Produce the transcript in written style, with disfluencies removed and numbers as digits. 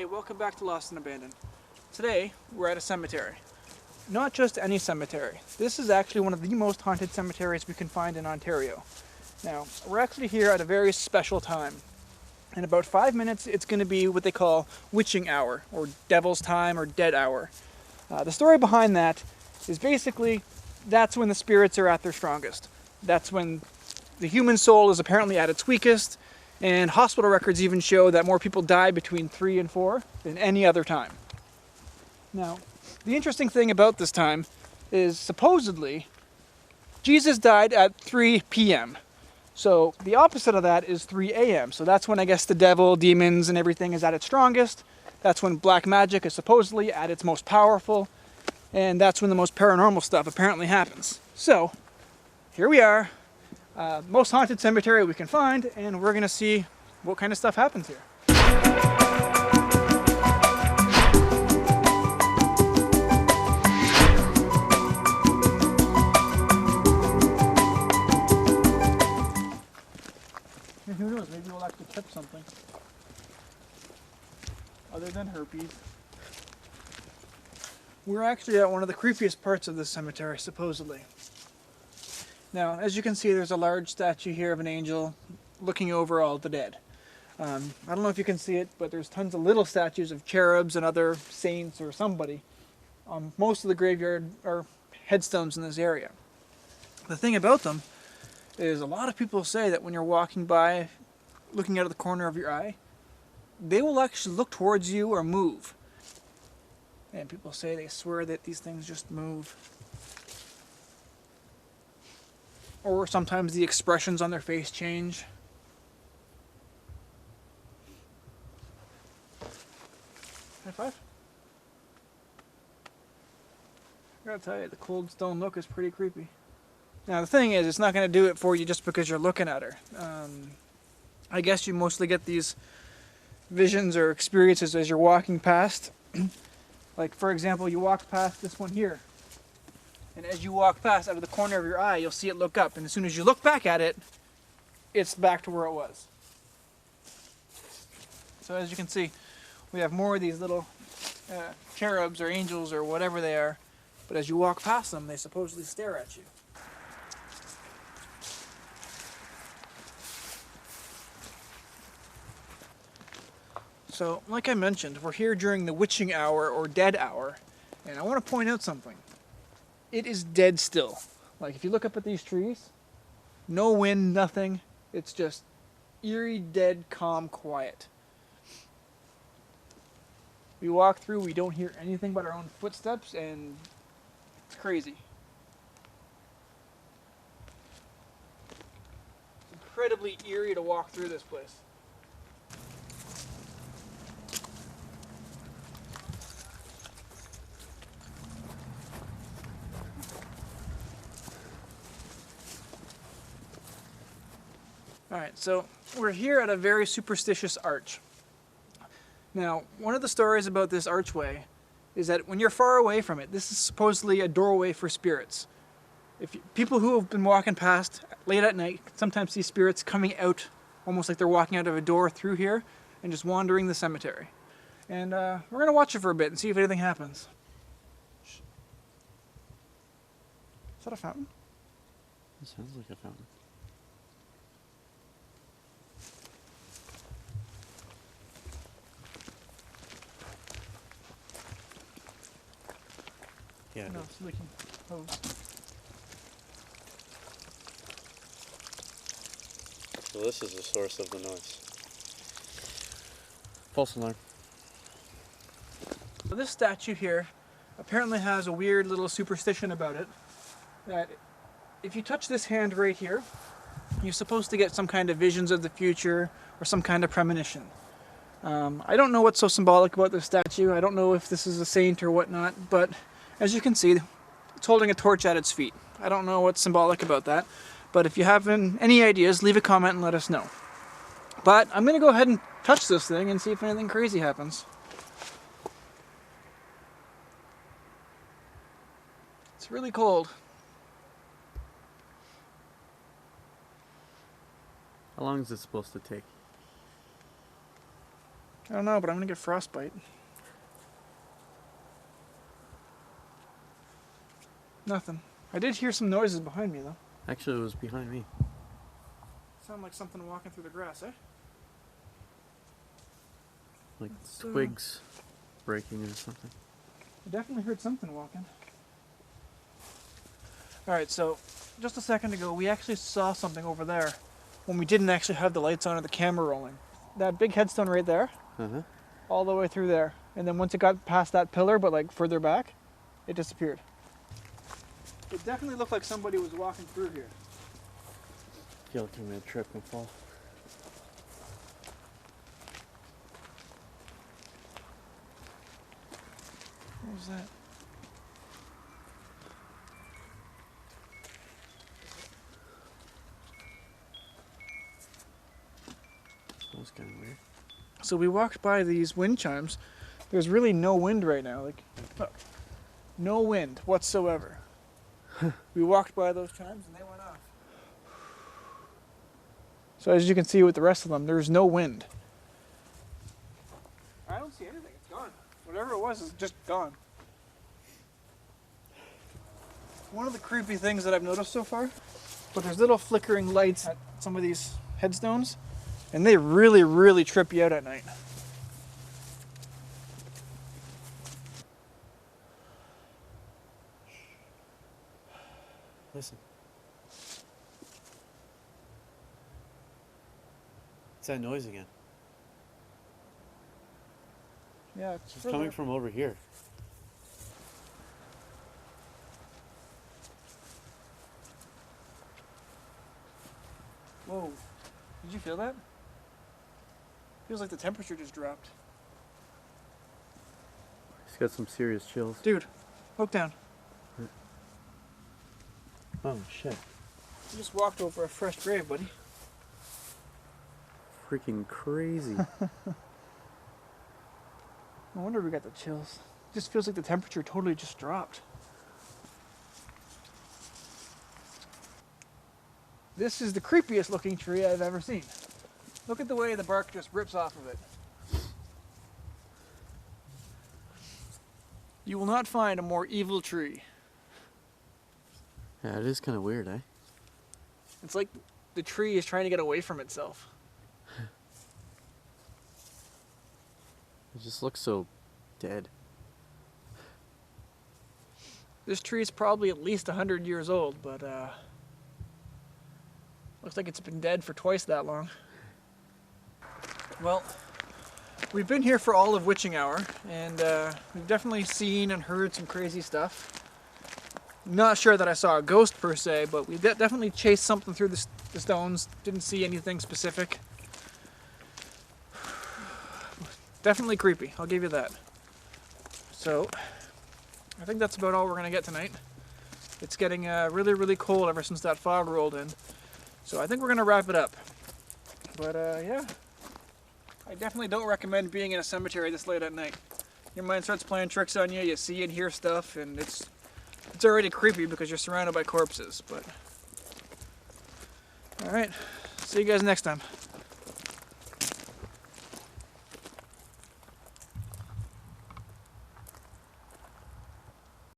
Hey, welcome back to Lost and Abandoned. Today, we're at a cemetery. Not just any cemetery. This is actually one of the most haunted cemeteries we can find in Ontario. Now, we're actually here at a very special time. In about 5 minutes, it's going to be what they call witching hour, or devil's time, or dead hour. The story behind that is basically that's when the spirits are at their strongest. That's when the human soul is apparently at its weakest, and hospital records even show that more people die between 3 and 4 than any other time. Now, the interesting thing about this time is supposedly Jesus died at 3 p.m. So the opposite of that is 3 a.m. So that's when I guess the devil, demons, and everything is at its strongest. That's when black magic is supposedly at its most powerful. And that's when the most paranormal stuff apparently happens. So, here we are. Most haunted cemetery we can find, and we're going to see what kind of stuff happens here. And who knows, maybe we'll actually catch something. Other than herpes. We're actually at one of the creepiest parts of this cemetery, supposedly. Now, as you can see, there's a large statue here of an angel looking over all the dead. I don't know if you can see it, but there's tons of little statues of cherubs and other saints or somebody on most of the graveyard or headstones in this area. The thing about them is a lot of people say that when you're walking by, looking out of the corner of your eye, they will actually look towards you or move. And people say they swear that these things just move. Or sometimes the expressions on their face change. High five. I gotta tell you, the cold stone look is pretty creepy. Now the thing is, it's not going to do it for you just because you're looking at her. I guess you mostly get these visions or experiences as you're walking past. Like, for example, you walk past this one here. And as you walk past, out of the corner of your eye, you'll see it look up. And as soon as you look back at it, it's back to where it was. So as you can see, we have more of these little cherubs or angels or whatever they are. But as you walk past them, they supposedly stare at you. So, like I mentioned, we're here during the witching hour or dead hour. And I want to point out something. It is dead still. Like, if you look up at these trees, no wind, nothing. It's just eerie, dead, calm, quiet. We walk through, we don't hear anything but our own footsteps, and it's crazy. It's incredibly eerie to walk through this place. Alright, so we're here at a very superstitious arch. Now, one of the stories about this archway is that when you're far away from it, this is supposedly a doorway for spirits. People who have been walking past late at night sometimes see spirits coming out, almost like they're walking out of a door through here and just wandering the cemetery. And we're going to watch it for a bit and see if anything happens. Is that a fountain? It sounds like a fountain. Yeah. No, it's leaking hose. So this is the source of the noise. False alarm. So this statue here apparently has a weird little superstition about it. That if you touch this hand right here, you're supposed to get some kind of visions of the future or some kind of premonition. I don't know what's so symbolic about this statue. I don't know if this is a saint or whatnot, but as you can see, it's holding a torch at its feet. I don't know what's symbolic about that, but if you have any ideas, leave a comment and let us know. But I'm going to go ahead and touch this thing and see if anything crazy happens. It's really cold. How long is it supposed to take? I don't know, but I'm gonna get frostbite. Nothing. I did hear some noises behind me though. Actually, it was behind me. Sound like something walking through the grass, eh? Like twigs breaking or something. I definitely heard something walking. Alright, so just a second ago we actually saw something over there when we didn't actually have the lights on or the camera rolling. That big headstone right there, all the way through there. And then once it got past that pillar, but like further back, it disappeared. It definitely looked like somebody was walking through here. I feel like I'm gonna trip and fall. What was that? That was kind of weird. So we walked by these wind chimes. There's really no wind right now. Like, look, no wind whatsoever. We walked by those chimes and they went off. So as you can see with the rest of them, there's no wind. I don't see anything. It's gone. Whatever it was is just gone. One of the creepy things that I've noticed so far, but there's little flickering lights at some of these headstones, and they really, really trip you out at night. Listen. It's that noise again. Yeah, It's coming from over here. Whoa. Did you feel that? Feels like the temperature just dropped. He's got some serious chills. Dude, look down. Oh shit. You just walked over a fresh grave, buddy. Freaking crazy. No wonder we got the chills. It just feels like the temperature totally just dropped. This is the creepiest looking tree I've ever seen. Look at the way the bark just rips off of it. You will not find a more evil tree. Yeah, it is kind of weird, eh? It's like the tree is trying to get away from itself. It just looks so dead. This tree is probably at least 100 years old, but looks like it's been dead for twice that long. Well, we've been here for all of witching hour, and we've definitely seen and heard some crazy stuff. Not sure that I saw a ghost per se, but we definitely chased something through the stones. Didn't see anything specific. Definitely creepy, I'll give you that. So, I think that's about all we're going to get tonight. It's getting really, really cold ever since that fog rolled in. So I think we're going to wrap it up. But yeah, I definitely don't recommend being in a cemetery this late at night. Your mind starts playing tricks on you, you see and hear stuff, and it's already creepy because you're surrounded by corpses. But alright, see you guys next time.